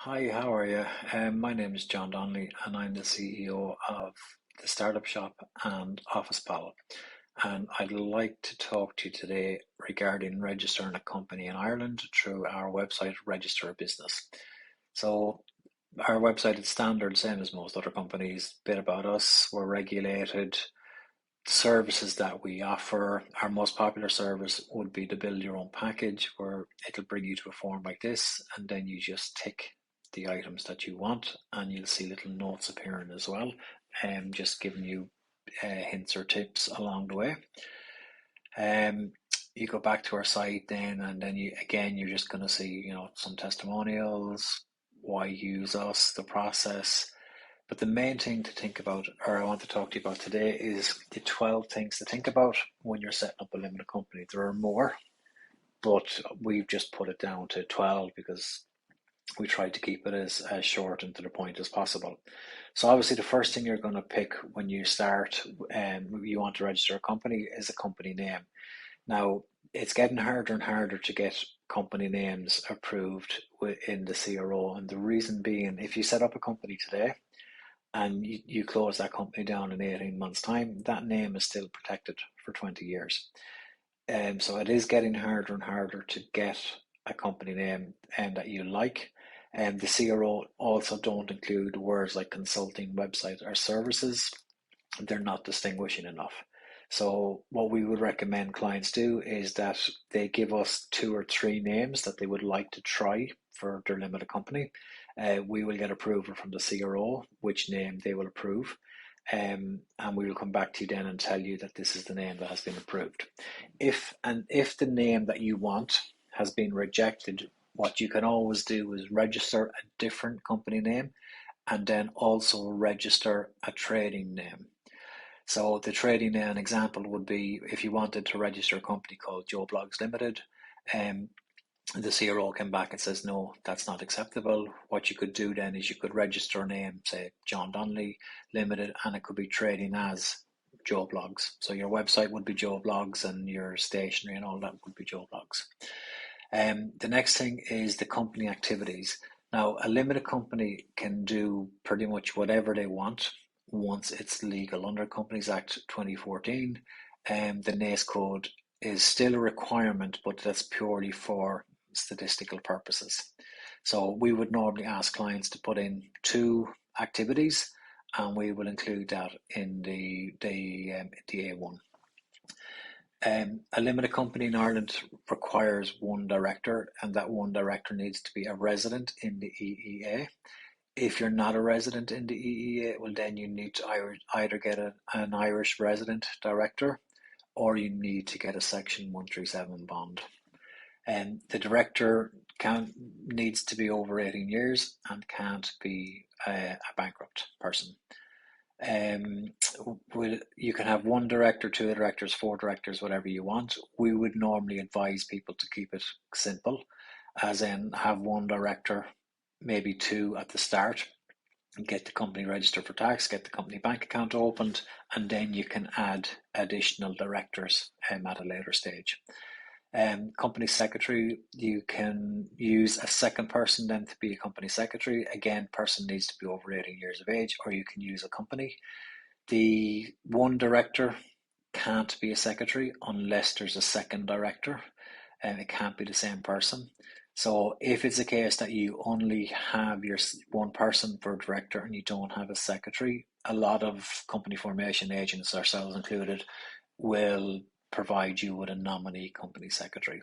Hi, how are you? My name is John Donnelly, and I'm the CEO of the Startup Shop and Office Pal. And I'd like to talk to you today regarding registering a company in Ireland through our website, Register a Business. So, our website is standard, same as most other companies. Bit about us, we're regulated. Services that we offer, our most popular service would be to build your own package, where it'll bring you to a form like this, and then you just tick the items that you want, and you'll see little notes appearing as well, and just giving you hints or tips along the way. Um, you go back to our site then, and then you're just going to see some testimonials, why use us, the process. But the main thing to think about, or I want to talk to you about today, is the 12 things to think about when you're setting up a limited company. There are more, but we've just put it down to 12 because we tried to keep it as short and to the point as possible. So obviously the first thing you're going to pick when you start and you want to register a company is a company name. Now, it's getting harder and harder to get company names approved in the CRO, and the reason being, if you set up a company today and you close that company down in 18 months' time, that name is still protected for 20 years. So it is getting harder and harder to get a company name that you like. And the CRO also don't include words like consulting, website, or services. They're not distinguishing enough. So what we would recommend clients do is that they give us two or three names that they would like to try for their limited company. We will get approval from the CRO, which name they will approve. And we will come back to you then and tell you that this is the name that has been approved. If the name that you want has been rejected, what you can always do is register a different company name and then also register a trading name. So the trading name example would be if you wanted to register a company called Joe Blogs Limited, um, the CRO came back and says, no, that's not acceptable. What you could do then is you could register a name, say John Donnelly Limited, and it could be trading as Joe Blogs. So your website would be Joe Blogs and your stationery and all that would be Joe Blogs. The next thing is the company activities. Now, a limited company can do pretty much whatever they want once it's legal. Under Companies Act 2014, the NACE code is still a requirement, but that's purely for statistical purposes. So we would normally ask clients to put in two activities, and we will include that in the A1. A limited company in Ireland requires one director, and that one director needs to be a resident in the EEA. If you're not a resident in the EEA, well, then you need to either get an Irish resident director or you need to get a Section 137 bond. And the director needs to be over 18 years and can't be a bankrupt person. Um, you can have one director, two directors, four directors, whatever you want. We would normally advise people to keep it simple, as in have one director, maybe two at the start, and get the company registered for tax, get the company bank account opened, and then you can add additional directors at a later stage. Company secretary, you can use a second person then to be a company secretary. Again, person needs to be over 18 years of age, or you can use a company. The one director can't be a secretary unless there's a second director, and it can't be the same person. So if it's a case that you only have your one person for a director and you don't have a secretary, a lot of company formation agents, ourselves included, will provide you with a nominee company secretary.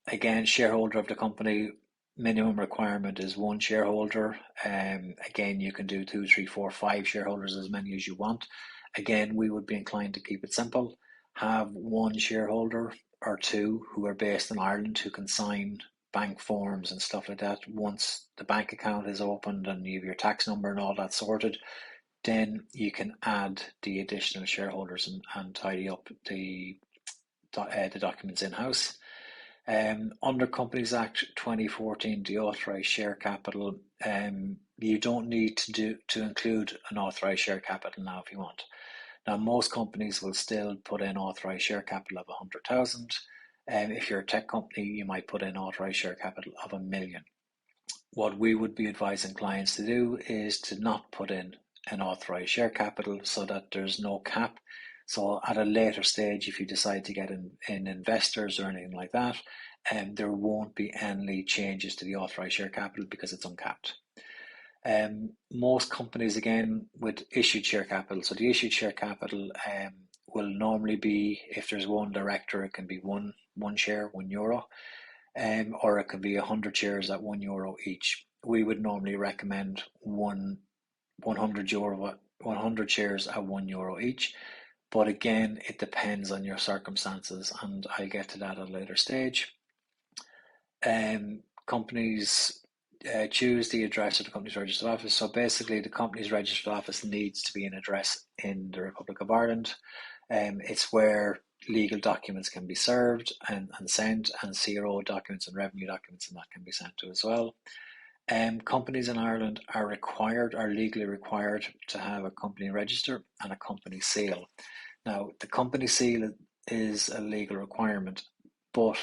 Again, shareholder of the company, minimum requirement is one shareholder. Again, you can do two, three, four, five shareholders, as many as you want. Again, we would be inclined to keep it simple. Have one shareholder or two who are based in Ireland who can sign bank forms and stuff like that. Once the bank account is opened and you have your tax number and all that sorted, then you can add the additional shareholders and tidy up the documents in-house. Under Companies Act 2014, the authorised share capital, you don't need to include an authorised share capital now if you want. Now, most companies will still put in authorised share capital of 100,000. If you're a tech company, you might put in authorised share capital of 1 million. what we would be advising clients to do is to not put in an authorised share capital so that there's no cap. So at a later stage, if you decide to get in investors or anything like that, there won't be any changes to the authorised share capital because it's uncapped. Most companies, again, with issued share capital, so the issued share capital will normally be, if there's one director, it can be one share, €1, or it could be 100 shares at €1 each. We would normally recommend 100 euro, 100 shares at €1 each. But again, it depends on your circumstances, and I'll get to that at a later stage. Companies choose the address of the company's registered office. So basically, the company's registered office needs to be an address in the Republic of Ireland. It's where legal documents can be served and sent, and CRO documents and revenue documents and that can be sent to as well. Companies in Ireland are legally required to have a company register and a company seal. Now, the company seal is a legal requirement, but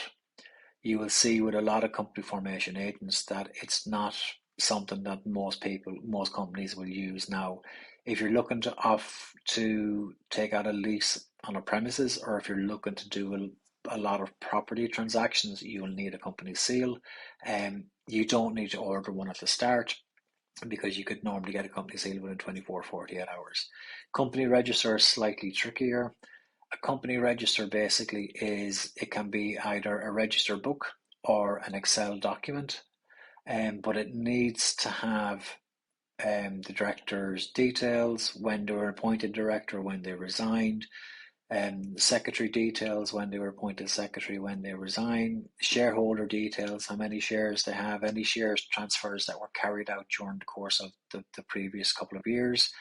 you will see with a lot of company formation agents that it's not something that most companies will use. Now, if you're looking to take out a lease on a premises, or if you're looking to do a lot of property transactions, you will need a company seal. You don't need to order one at the start because you could normally get a company seal within 24, 48 hours. Company register is slightly trickier. A company register basically it can be either a register book or an Excel document, but it needs to have the director's details, when they were appointed director, when they resigned, secretary details, when they were appointed secretary, when they resigned, shareholder details, how many shares they have, any shares transfers that were carried out during the course of the previous couple of years.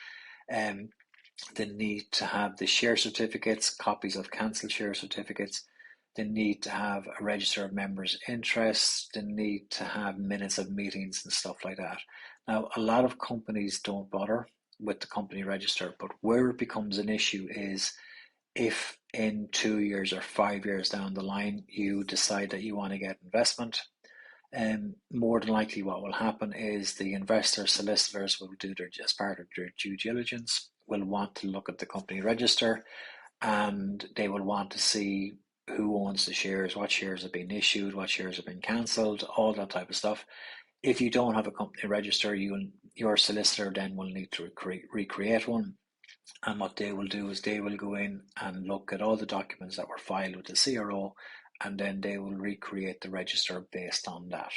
They need to have the share certificates, copies of cancelled share certificates. They need to have a register of members' interests. They need to have minutes of meetings and stuff like that. Now, a lot of companies don't bother with the company register, but where it becomes an issue is if in 2 years or 5 years down the line you decide that you want to get investment, more than likely what will happen is the investor solicitors will do as part of their due diligence, will want to look at the company register, and they will want to see who owns the shares, what shares have been issued, what shares have been cancelled, all that type of stuff. If you don't have a company register, your solicitor then will need to recreate one. And what they will do is they will go in and look at all the documents that were filed with the CRO, and then they will recreate the register based on that.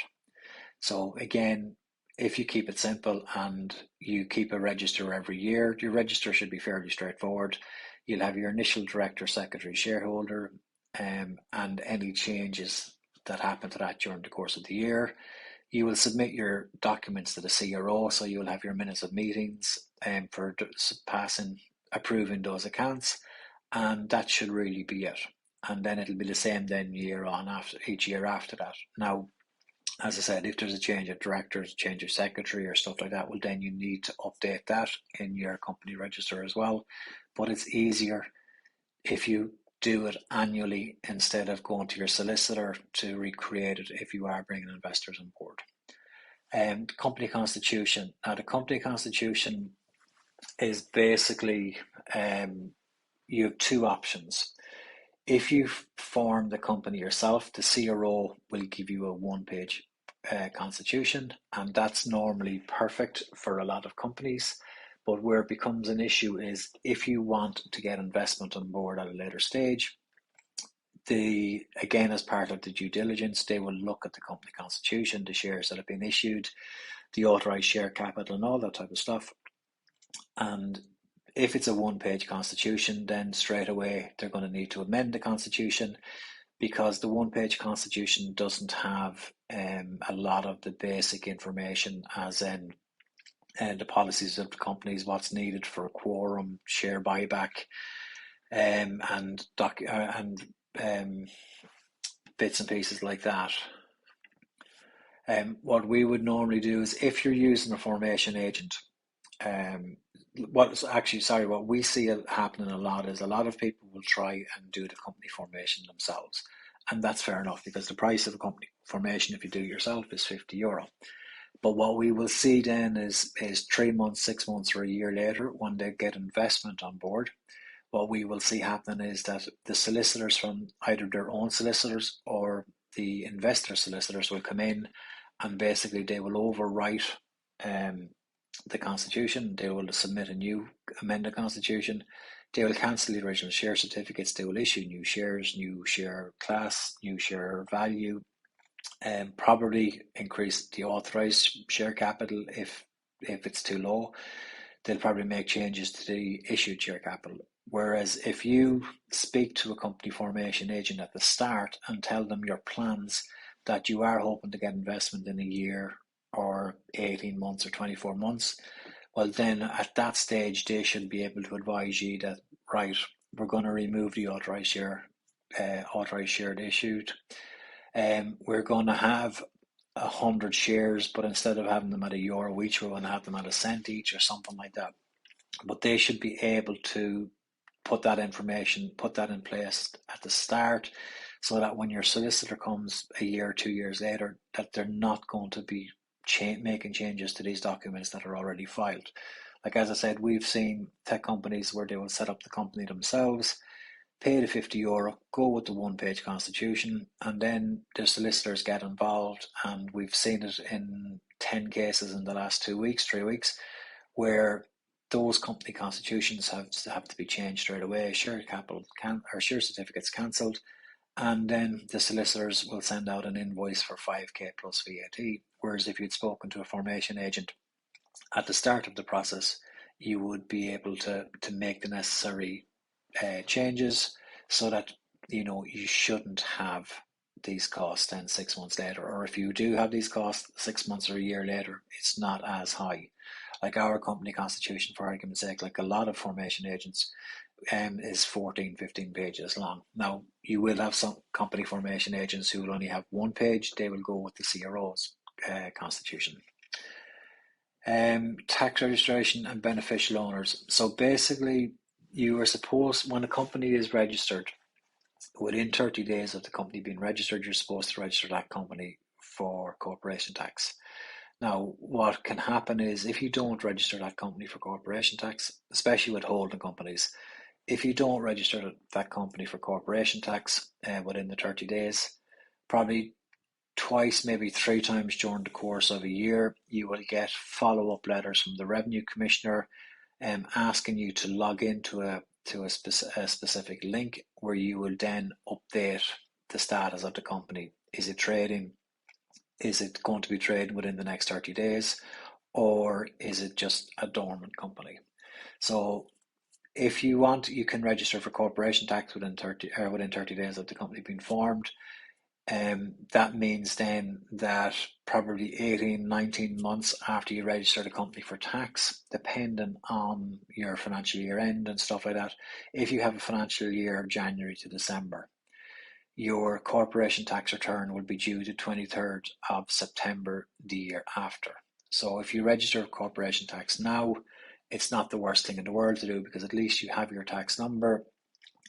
So again, if you keep it simple and you keep a register every year, your register should be fairly straightforward. You'll have your initial director, secretary, shareholder, and any changes that happen to that during the course of the year. You will submit your documents to the CRO, so you'll have your minutes of meetings for approving those accounts, and that should really be it. And then it'll be the same then each year after that. Now, as I said, if there's a change of directors, change of secretary or stuff like that, well, then you need to update that in your company register as well. But it's easier if you do it annually instead of going to your solicitor to recreate it if you are bringing investors on board. Company constitution. Now, the company constitution is basically you have two options. If you form the company yourself, the CRO will give you a one-page constitution, and that's normally perfect for a lot of companies. But where it becomes an issue is if you want to get investment on board at a later stage, again, as part of the due diligence, they will look at the company constitution, the shares that have been issued, the authorised share capital and all that type of stuff. And if it's a one-page constitution, then straight away they're going to need to amend the constitution, because the one-page constitution doesn't have a lot of the basic information, as in the policies of the companies, what's needed for a quorum, share buyback, and bits and pieces like that. What we would normally do is, if you're using a formation agent, what we see happening a lot is a lot of people will try and do the company formation themselves, and that's fair enough because the price of a company formation, if you do it yourself, is €50. But what we will see then is 3 months, 6 months, or a year later, when they get investment on board, what we will see happening is that the solicitors from either their own solicitors or the investor solicitors will come in, and basically they will overwrite um, the constitution. They will submit a new amended constitution. They will cancel the original share certificates. They will issue new shares, new share class, new share value, and probably increase the authorized share capital if it's too low. They'll probably make changes to the issued share capital. Whereas if you speak to a company formation agent at the start and tell them your plans, that you are hoping to get investment in a year or 18 months or 24 months, well, then at that stage, they should be able to advise you that, right, we're going to remove the authorized share issued. We're going to have 100 shares, but instead of having them at €1 each, we're going to have them at a cent each or something like that. But they should be able to put that information, put that in place at the start, so that when your solicitor comes a year or 2 years later, that they're not going to be making changes to these documents that are already filed. Like, as I said, we've seen tech companies where they will set up the company themselves, pay the €50, go with the one-page constitution, and then the solicitors get involved. And we've seen it in 10 cases in the last 2 weeks, 3 weeks, where those company constitutions have to be changed straight away, share capital or share certificates cancelled, and then the solicitors will send out an invoice for 5k plus VAT. Whereas if you'd spoken to a formation agent at the start of the process, you would be able to make the necessary changes, so that you shouldn't have these costs then 6 months later, or if you do have these costs 6 months or a year later, it's not as high. Like our company constitution, for argument's sake, like a lot of formation agents, is 14, 15 pages long. Now, you will have some company formation agents who will only have one page. They will go with the CRO's constitution. Tax registration and beneficial owners. So basically, you are supposed, when a company is registered, within 30 days of the company being registered, you're supposed to register that company for corporation tax. Now, what can happen is, if you don't register that company for corporation tax, especially with holding companies, if you don't register that company for corporation tax within the 30 days, probably twice, maybe 3 times during the course of a year, you will get follow-up letters from the Revenue Commissioner asking you to log into a specific link, where you will then update the status of the company. Is it trading? Is it going to be trading within the next 30 days? Or is it just a dormant company? So if you want, you can register for corporation tax within 30 days of the company being formed. That means then that probably 18, 19 months after you register the company for tax, depending on your financial year end and stuff like that, if you have a financial year January to December, your corporation tax return will be due the 23rd of September the year after. So if you register for corporation tax now, it's not the worst thing in the world to do, because at least you have your tax number,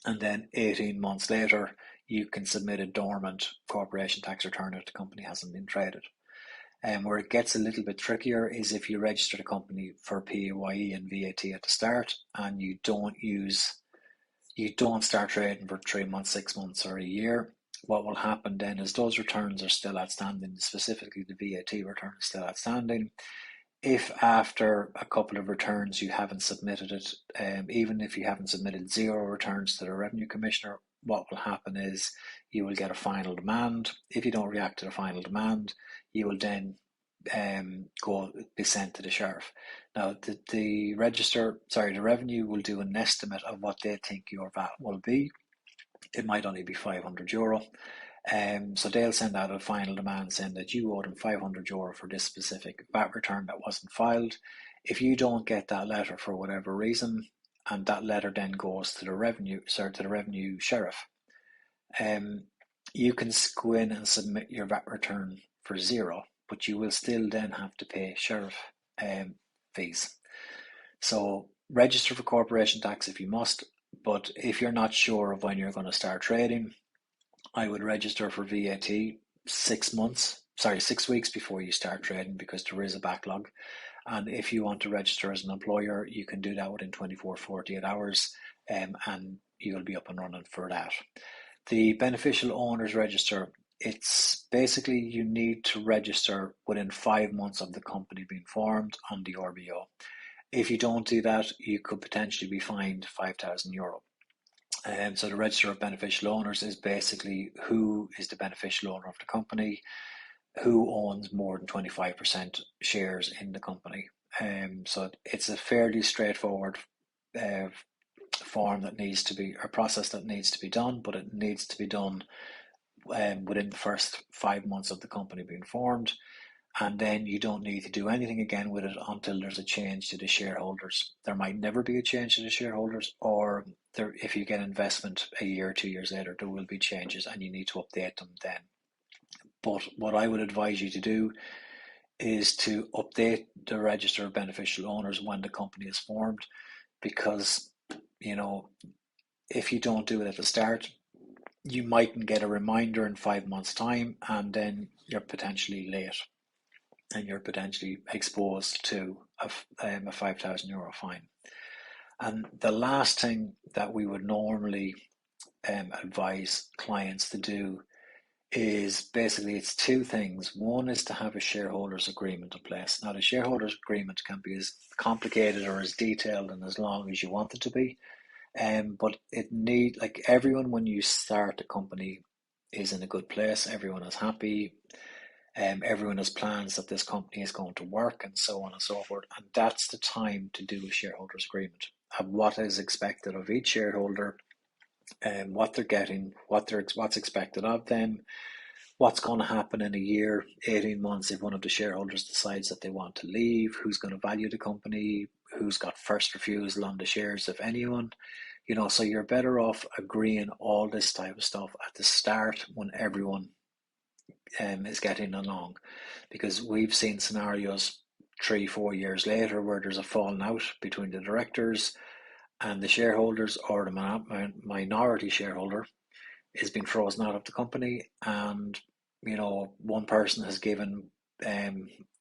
and then 18 months later, you can submit a dormant corporation tax return if the company hasn't been traded. And where it gets a little bit trickier is if you register the company for PAYE and VAT at the start, and you don't start trading for 3 months, 6 months, or a year. What will happen then is those returns are still outstanding, specifically the VAT return is still outstanding. If after a couple of returns you haven't submitted it, even if you haven't submitted 0 returns to the Revenue Commissioner, what will happen is you will get a final demand. If you don't react to the final demand, you will then be sent to the sheriff. Now, the revenue will do an estimate of what they think your VAT will be. It might only be €500. So they'll send out a final demand saying that you owe them €500 for this specific VAT return that wasn't filed. If you don't get that letter for whatever reason, and that letter then goes to the revenue sheriff, you can go in and submit your VAT return for 0, but you will still then have to pay sheriff fees. So register for corporation tax if you must, but if you're not sure of when you're going to start trading, I would register for VAT 6 months 6 weeks before you start trading, because there is a backlog. And if you want to register as an employer, you can do that within 24, 48 hours, and you'll be up and running for that. The beneficial owners register, it's basically you need to register within 5 months of the company being formed on the RBO. If you don't do that, you could potentially be fined €5,000. So the register of beneficial owners is basically who is the beneficial owner of the company, who owns more than 25% shares in the company. So it's a fairly straightforward form that needs to be, a process that needs to be done, but it needs to be done within the first 5 months of the company being formed. And then you don't need to do anything again with it until there's a change to the shareholders. There might never be a change to the shareholders, or if you get investment a year or 2 years later, there will be changes and you need to update them then. But what I would advise you to do is to update the register of beneficial owners when the company is formed, because if you don't do it at the start, you mightn't get a reminder in 5 months' time, and then you're potentially late and you're potentially exposed to a €5,000 fine. And the last thing that we would normally advise clients to do is basically, it's two things. One is to have a shareholders agreement in place. Now, the shareholders agreement can be as complicated or as detailed and as long as you want it to be. But like everyone, when you start a company, is in a good place. Everyone is happy. Everyone has plans that this company is going to work, and so on and so forth. And that's the time to do a shareholders agreement of what is expected of each shareholder, and what they're getting, what's expected of them, what's going to happen in a year, 18 months if one of the shareholders decides that they want to leave, who's going to value the company, who's got first refusal on the shares, if anyone. So you're better off agreeing all this type of stuff at the start when everyone is getting along, because we've seen scenarios 3-4 years later where there's a falling out between the directors and the shareholders, or the minority shareholder is being frozen out of the company, and one person has given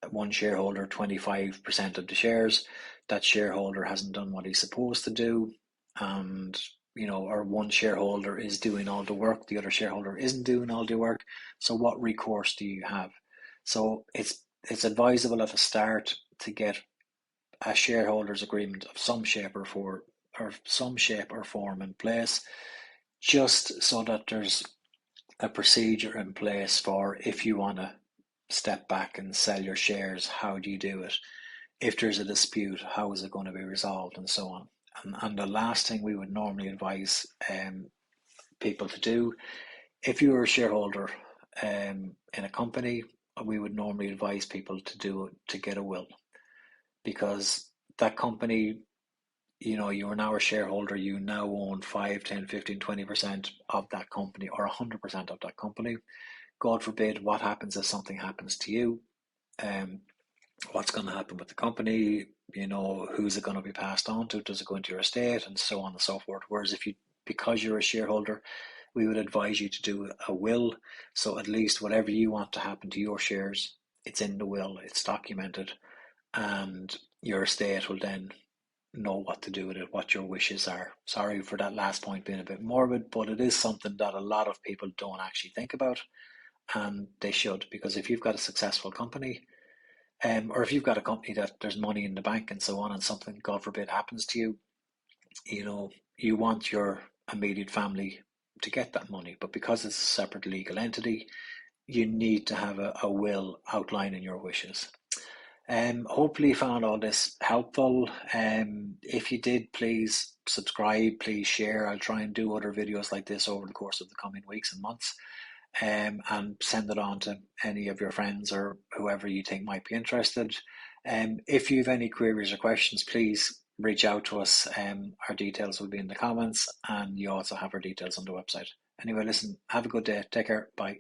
one shareholder 25% of the shares. That shareholder hasn't done what he's supposed to do, and or one shareholder is doing all the work, the other shareholder isn't doing all the work. So what recourse do you have? So it's advisable at the start to get a shareholders agreement of some shape or form in place, just so that there's a procedure in place for if you want to step back and sell your shares, how do you do it? If there's a dispute, how is it going to be resolved, and so on. And the last thing we would normally advise people to do, if you're a shareholder in a company, we would normally advise people to get a will, because that company, you are now a shareholder, you now own 5, 10, 15, 20% of that company, or 100% of that company. God forbid, what happens if something happens to you? What's going to happen with the company? Who's it going to be passed on to? Does it go into your estate, and so on and so forth? Whereas because you're a shareholder, we would advise you to do a will. So at least whatever you want to happen to your shares, it's in the will, it's documented, and your estate will then know what to do with it, what your wishes are. Sorry for that last point being a bit morbid, but it is something that a lot of people don't actually think about, and they should, because if you've got a successful company, or if you've got a company that there's money in the bank and so on, and something, God forbid, happens to you, you want your immediate family to get that money. But because it's a separate legal entity, you need to have a will outlining your wishes. Hopefully you found all this helpful. If you did, please subscribe, please share. I'll try and do other videos like this over the course of the coming weeks and months. And send it on to any of your friends or whoever you think might be interested. If you have any queries or questions, please reach out to us. Our details will be in the comments, and you also have our details on the website. Anyway, listen, have a good day. Take care. Bye.